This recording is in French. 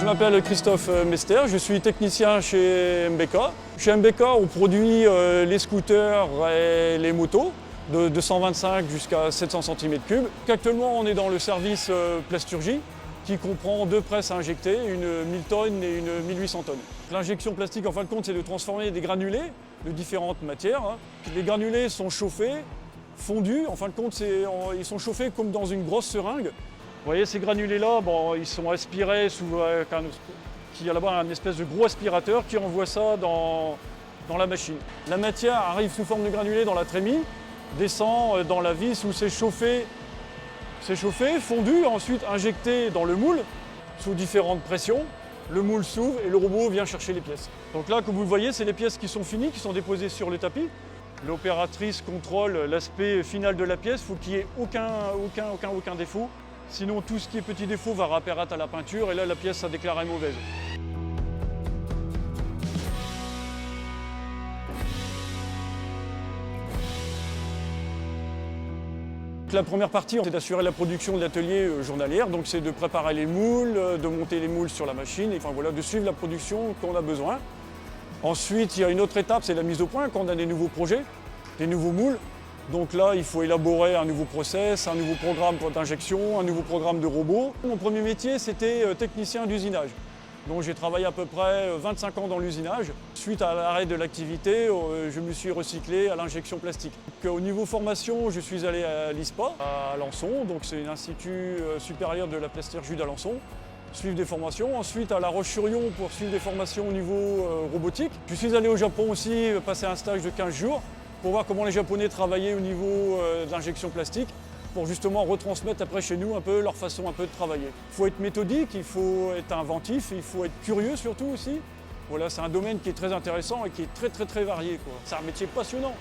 Je m'appelle Christophe Mester, je suis technicien chez MBK. Chez MBK, on produit les scooters et les motos de 225 jusqu'à 700 cm3. Actuellement, on est dans le service plasturgie qui comprend 2 presses à injecter, une 1000 tonnes et une 1800 tonnes. L'injection plastique, en fin de compte, c'est de transformer des granulés de différentes matières. Les granulés sont chauffés, fondus. En fin de compte, ils sont chauffés comme dans une grosse seringue. Vous voyez, ces granulés-là, ils sont aspirés il y a là-bas un espèce de gros aspirateur qui envoie ça dans la machine. La matière arrive sous forme de granulés dans la trémie, descend dans la vis où c'est chauffé, fondu, ensuite injecté dans le moule sous différentes pressions. Le moule s'ouvre et le robot vient chercher les pièces. Donc là, comme vous le voyez, c'est les pièces qui sont finies, qui sont déposées sur le tapis. L'opératrice contrôle l'aspect final de la pièce, il faut qu'il n'y ait aucun défaut. Sinon, tout ce qui est petit défaut va réapparaître à la peinture et là, la pièce sera déclarée mauvaise. La première partie, c'est d'assurer la production de l'atelier journalière, donc c'est de préparer les moules, de monter les moules sur la machine, et de suivre la production qu'on a besoin. Ensuite, il y a une autre étape, c'est la mise au point quand on a des nouveaux projets, des nouveaux moules. Donc là, il faut élaborer un nouveau process, un nouveau programme d'injection, un nouveau programme de robot. Mon premier métier, c'était technicien d'usinage. Donc j'ai travaillé à peu près 25 ans dans l'usinage. Suite à l'arrêt de l'activité, je me suis recyclé à l'injection plastique. Donc, au niveau formation, je suis allé à l'ISPA, à Alençon, donc c'est l'Institut supérieur de la plasturgie d'Alençon, suivre des formations. Ensuite à La Roche-sur-Yon pour suivre des formations au niveau robotique. Je suis allé au Japon aussi, passer un stage de 15 jours pour voir comment les Japonais travaillaient au niveau de l'injection plastique, pour justement retransmettre après chez nous un peu leur façon de travailler. Il faut être méthodique, il faut être inventif, il faut être curieux surtout aussi. Voilà, c'est un domaine qui est très intéressant et qui est très varié. C'est un métier passionnant.